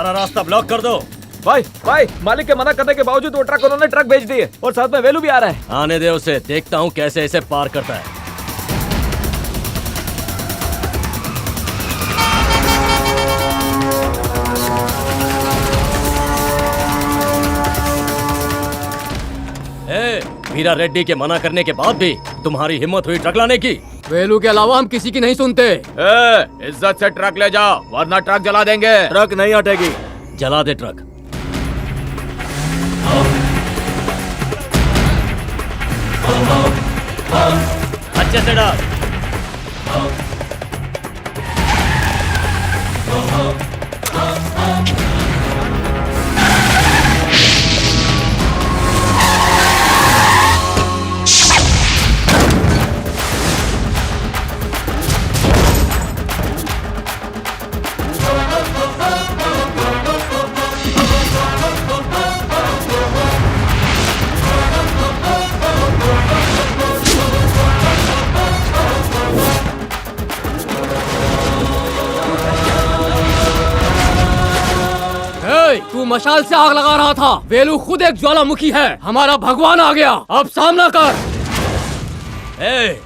सारा रास्ता ब्लॉक कर दो। भाई मालिक के मना करने के बावजूद वो ट्रक उन्होंने ट्रक भेज दिए और साथ में वेलू भी आ रहा है। आने दे उसे, देखता हूँ कैसे इसे पार करता है। वीरा रेड्डी के मना करने के बाद भी तुम्हारी हिम्मत हुई ट्रक लाने की? वेलू के अलावा हम किसी की नहीं सुनते। इज्जत से ट्रक ले जाओ वरना ट्रक जला देंगे। ट्रक नहीं हटेगी। जला दे ट्रक। अच्छे से डाल। तू मशाल से आग लगा रहा था। वेलू खुद एक ज्वालामुखी है। हमारा भगवान आ गया, अब सामना कर।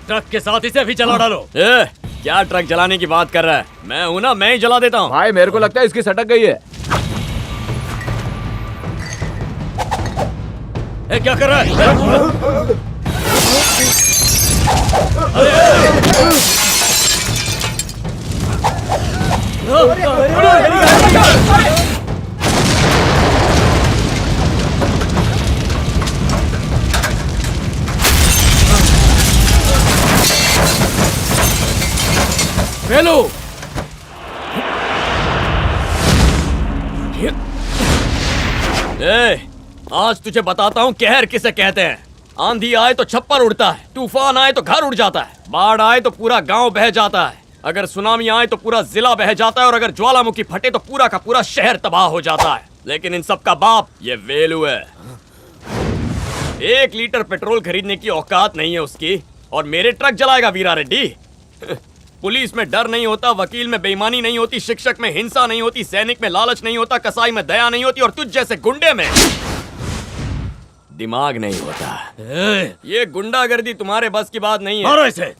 ट्रक के साथ इसे भी जला डालो। क्या ट्रक जलाने की बात कर रहा है? मैं हूं ना, मैं ही जला देता हूँ। भाई मेरे को लगता है इसकी सटक गई है। क्या कर रहा है? वेलू आज तुझे बताता हूँ कहर किसे कहते हैं। आंधी आए तो छप्पर उड़ता है, तूफान आए तो घर उड़ जाता है, बाढ़ आए तो पूरा गांव बह जाता है, अगर सुनामी आए तो पूरा जिला बह जाता है और अगर ज्वालामुखी फटे तो पूरा का पूरा शहर तबाह हो जाता है। लेकिन इन सब का बाप ये वेलू है। 1 लीटर पेट्रोल खरीदने की औकात नहीं है उसकी और मेरे ट्रक जलाएगा वीरा रेड्डी। पुलिस में डर नहीं होता, वकील में बेईमानी नहीं होती, शिक्षक में हिंसा नहीं होती, सैनिक में लालच नहीं होता, कसाई में दया नहीं होती और तुझ जैसे गुंडे में दिमाग नहीं होता। ये गुंडागर्दी तुम्हारे बस की बात नहीं है। मारो इसे।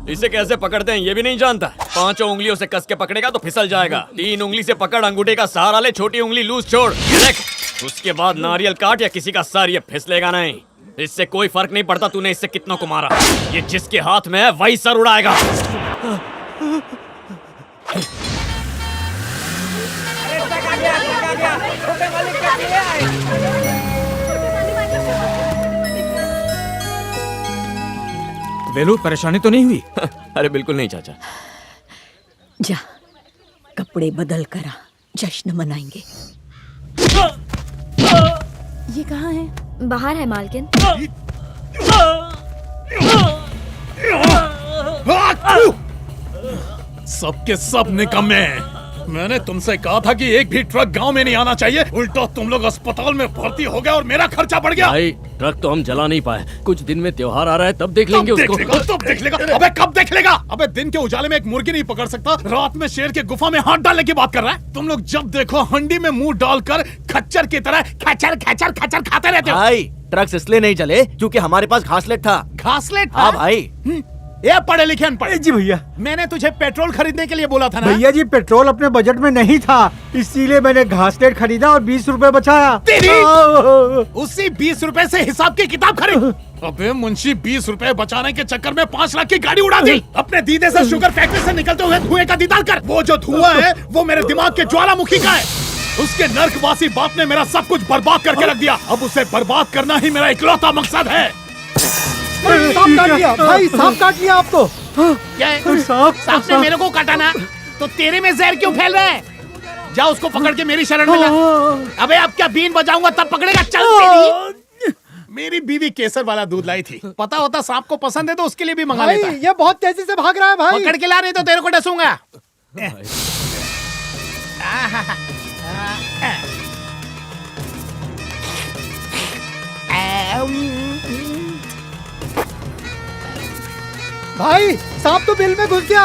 इसे कैसे पकड़ते हैं ये भी नहीं जानता। 5 उंगलियों से कस के पकड़ेगा तो फिसल जाएगा। 3 उंगली से पकड़, अंगूठे का सहारा ले, छोटी उंगली लूज छोड़, देख। उसके बाद नारियल काट या किसी का सर, ये फिसलेगा नहीं। इससे कोई फर्क नहीं पड़ता तूने इससे कितनों को मारा, ये जिसके हाथ में है वही सर उड़ाएगा। वेलू परेशानी तो नहीं हुई? अरे बिल्कुल नहीं चाचा। जा कपड़े बदल कर आ, जश्न मनाएंगे। ये कहाँ है? बाहर है मालकिन। सबके सब निकम्मे। मैंने तुमसे कहा था कि एक भी ट्रक गांव में नहीं आना चाहिए, उल्टा तुम लोग अस्पताल में भर्ती हो गए और मेरा खर्चा बढ़ गया। भाई ट्रक तो हम जला नहीं पाए, कुछ दिन में त्योहार आ रहा है तब देख लेंगे उसको। तब देख लेगा। अबे कब देख लेगा? अबे दिन के उजाले में एक मुर्गी नहीं पकड़ सकता, रात में शेर के गुफा में हाथ डालने की बात कर रहा है। तुम लोग जब देखो हंडी में मुंह डालकर खच्चर की तरह खचर खचर खचर खाते रहते हो। भाई ट्रक इसलिए नहीं चले क्योंकि हमारे पास घासलेट था। घासलेट था? हाँ भाई। ये पढ़े लिखे अनपढ़। जी भैया, मैंने तुझे पेट्रोल खरीदने के लिए बोला था ना? भैया जी पेट्रोल अपने बजट में नहीं था, इसीलिए मैंने घासलेट खरीदा और 20 रुपए बचाया। तेरी उसी 20 रुपए से हिसाब की किताब खरीद। अबे मुंशी 20 रुपए बचाने के चक्कर में 5 लाख की गाड़ी उड़ा दी। अपने दीदे से शुगर फैक्ट्री से निकलते हुए धुएं का दीदार कर। वो जो धुआं है वो मेरे दिमाग के ज्वालामुखी का है। उसके नर्कवासी बाप ने मेरा सब कुछ बर्बाद करके रख दिया। अब उसे बर्बाद करना ही मेरा इकलौता मकसद है। सांप काट लिया भाई, सांप काट लिया आपको। सांप ने मेरे को काटा ना, तो तेरे में जहर क्यों फैल रहा है? जा उसको पकड़ के मेरी शरण में ला। अबे अब क्या बीन बजाऊंगा तब पकड़ेगा? चल तेरी। मेरी बीवी केसर वाला दूध लाई थी, पता होता सांप को पसंद है तो उसके लिए भी मंगा लेता। ये बहुत तेजी से भाग रहा है भाई। पकड़ के ला, नहीं तो तेरे को डसूंगा। भाई सांप तो बिल में घुस गया।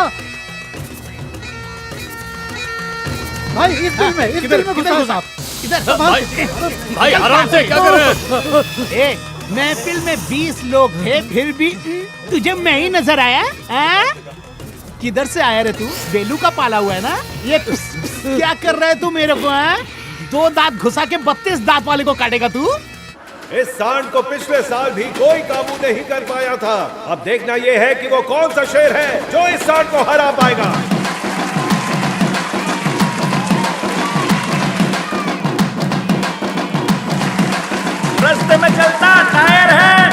भाई इस बिल में, इस बिल में घुसा है सांप। इधर भाई आराम से, क्या कर रहे हैं? महफिल में 20 लोग थे, फिर भी तुझे मैं ही नजर आया? किधर से आया रे तू? बेलू का पाला हुआ है ना? ये क्या कर रहा है तू मेरे को? 2 दांत घुसा के 32 दांत वाले को काटेगा तू? इस सांड को पिछले साल भी कोई काबू नहीं कर पाया था। अब देखना यह है कि वो कौन सा शेर है जो इस सांड को हरा पाएगा। रास्ते में चलता टायर है,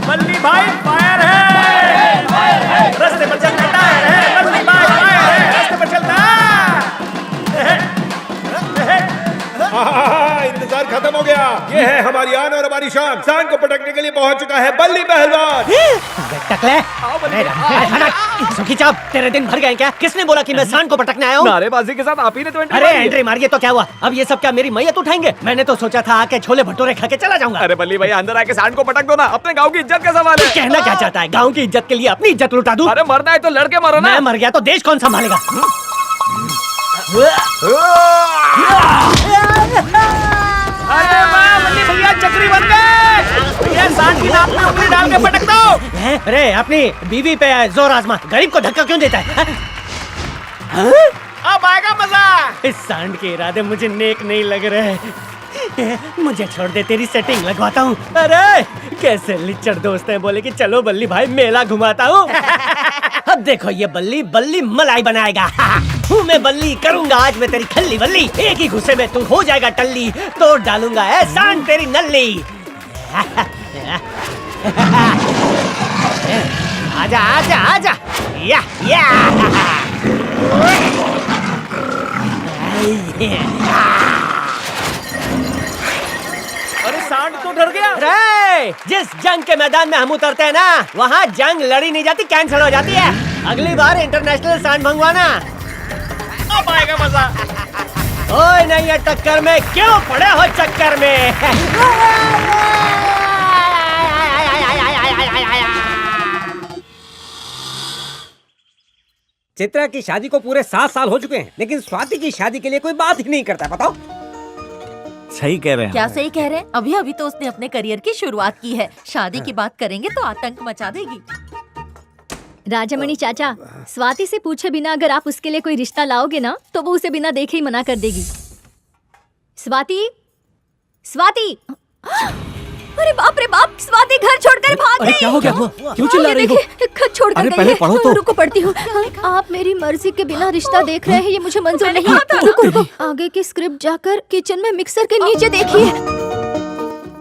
बल्ली भाई फायर है। रास्ते में चलता टायर है, बल्ली भाई फायर है। रास्ते में चलता। इंतजार खत्म हो गया। ये है हमारी आन और हमारी शान। सांड को पटकने के लिए पहुंच चुका है बल्ली पहलवान। सुखी चाप, तेरे दिन भर गए क्या? किसने बोला कि मैं सांड को पटकने आया हूँ? नारेबाजी के साथ आप ही ने तो एंट्री अरे मारी है। एंट्री मारिए तो क्या हुआ? अब ये सब क्या मेरी मैयत उठाएंगे? मैंने तो सोचा था आके छोले भटूरे खा के चला जाऊंगा। अरे बल्ली भाई अंदर आके सांड को पटक दो ना, अपने गांव की इज्जत का सवाल है। कहना क्या चाहता है? गांव की इज्जत के लिए अपनी इज्जत लुटा दूं? अरे मरना है तो लड़के मरो ना। मैं मर गया तो देश कौन संभालेगा? अरे वाह बल्ली भैया चक्री बन गए। भैया सांड की नाक में उंगली डाल के पटक दो। अरे अपनी बीवी पे जोर आजमा, गरीब को धक्का क्यों देता है? अब आएगा मजा। इस सांड के इरादे मुझे नेक नहीं लग रहे। मुझे छोड़ दे, तेरी सेटिंग लगवाता हूँ। अरे कैसे लिच्चड़ दोस्त हैं, बोले कि चलो बल्ली भाई मेला घुमाता हूँ। अब देखो ये बल्ली बल्ली मलाई बनाएगा। हूँ मैं बल्ली, करूंगा आज मैं तेरी खल्ली बल्ली। एक ही घुसे में तू हो जाएगा टल्ली, तोड़ डालूंगा है सांड तेरी नल्ली। आजा आजा आजा, या अरे सांड तो डर गया। रे, जिस जंग के मैदान में हम उतरते हैं ना, वहाँ जंग लड़ी नहीं जाती, कैंसिल हो जाती है। अगली बार इंटरनेशनल सांड मंगवाना। अब आएगा मजा। ओए नहीं है टक्कर में, क्यों पड़े हो चक्कर में? चित्रा की शादी को पूरे 7 साल हो चुके हैं, लेकिन स्वाति की शादी के लिए कोई बात ही नहीं करता। बताओ। सही कह रहे हैं। क्या सही कह रहे हैं? अभी अभी तो उसने अपने करियर की शुरुआत की है। शादी की बात करेंगे तो आतंक मचा देगी। राजामणि चाचा, स्वाति से पूछे बिना अगर आप उसके लिए कोई रिश्ता लाओगे ना तो वो उसे बिना देखे ही मना कर देगी। स्वाति, स्वाति! अरे बाप रे बाप, स्वाति घर छोड़कर भाग गई। क्या हो गया? क्यों चिल्ला रही हो? घर छोड़कर अरे गई पहले है। पढ़ो तो। रुको पढ़ती हूँ। आप मेरी मर्जी के बिना रिश्ता देख रहे हैं, ये मुझे मंजूर नहीं है। रुको रुको, आगे की स्क्रिप्ट जाकर किचन में मिक्सर के नीचे देखिए।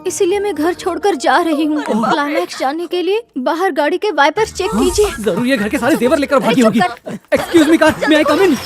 इसीलिए मैं घर छोड़कर जा रही हूँ। क्लाइमैक्स जाने के लिए बाहर गाड़ी के वाइपर्स चेक कीजिए। जरूर ये घर के सारे जेवर लेकर भागी अरे होगी। चुप एक्सक्यूज मी कार, मे आई कम इन?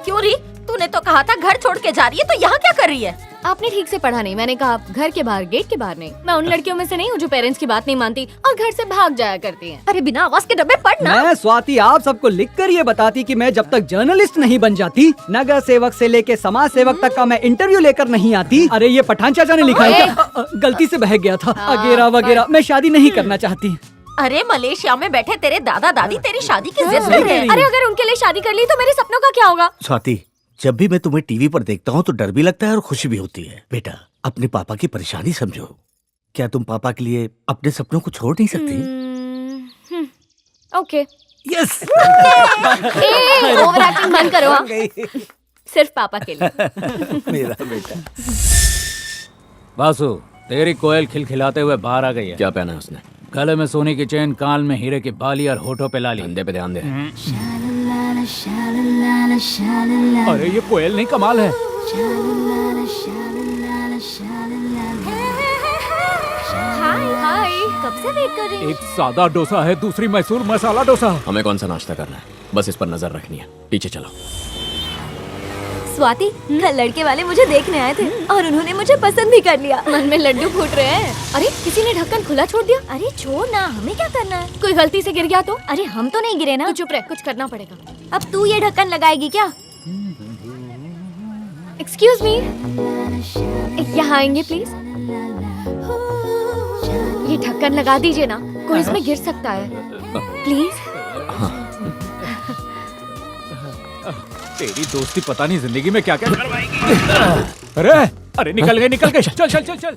क्यों री? तूने तो कहा था घर छोड़ के जा रही है, तो यहाँ क्या कर रही है? आपने ठीक से पढ़ा नहीं। मैंने कहा घर के बाहर, गेट के बाहर नहीं। मैं उन लड़कियों में से नहीं हूँ जो पेरेंट्स की बात नहीं मानती और घर से भाग जाया करती हैं। अरे बिना आवाज के डब्बे पढ़ना। मैं स्वाति आप सबको लिखकर ये बताती कि मैं जब तक जर्नलिस्ट नहीं बन जाती, नगर सेवक से लेके समाज सेवक तक का मैं इंटरव्यू लेकर नहीं आती। अरे ये पठान चाचा ने लिखा है क्या? गलती से बहक गया था। अगेरा वगैरह। मैं शादी नहीं करना चाहती। अरे मलेशिया में बैठे तेरे दादा दादी तेरी शादी की जिद कर रहे हैं। अरे अगर उनके लिए शादी कर ली तो मेरे सपनों का क्या होगा? स्वाति, जब भी मैं तुम्हें टीवी पर देखता हूँ तो डर भी लगता है और खुशी भी होती है। बेटा, अपने पापा की परेशानी समझो। क्या तुम पापा के लिए अपने सपनों को छोड़ नहीं सकती? ओके। यस। ओवर एक्टिंग बंद करो। हाँ? सिर्फ पापा के लिए। मेरा बेटा। वासु, तेरी कोयल खिलखिलाते हुए बाहर आ गई है। क्या पहना है उसने? गले में सोने की चेन, कान में हीरे की बाली और होठों पे लाली। धंधे पे ध्यान दे। अरे ये कोयल नहीं, कमाल है। हाय, कब से वेट कर रही हैं? एक सादा डोसा है, दूसरी मैसूर मसाला डोसा। हमें कौन सा नाश्ता करना है? बस इस पर नजर रखनी है। पीछे चलो। स्वाति, कल लड़के वाले मुझे देखने आए थे और उन्होंने मुझे पसंद भी कर लिया। मन में लड्डू फूट रहे हैं। अरे किसी ने ढक्कन खुला छोड़ दिया। अरे छोड़ ना, हमें क्या करना है? कोई गलती से गिर गया तो? अरे हम तो नहीं गिरे ना। चुप रह, कुछ करना पड़ेगा। अब तू ये ढक्कन लगाएगी क्या? एक्सक्यूज मी, यहाँ आएंगे प्लीज। ये ढक्कन लगा दीजिए ना, कोई इसमें गिर सकता है। प्लीज। तेरी दोस्ती पता नहीं जिंदगी में क्या क्या करवाएगी। अरे निकल गए। चल चल चल चल।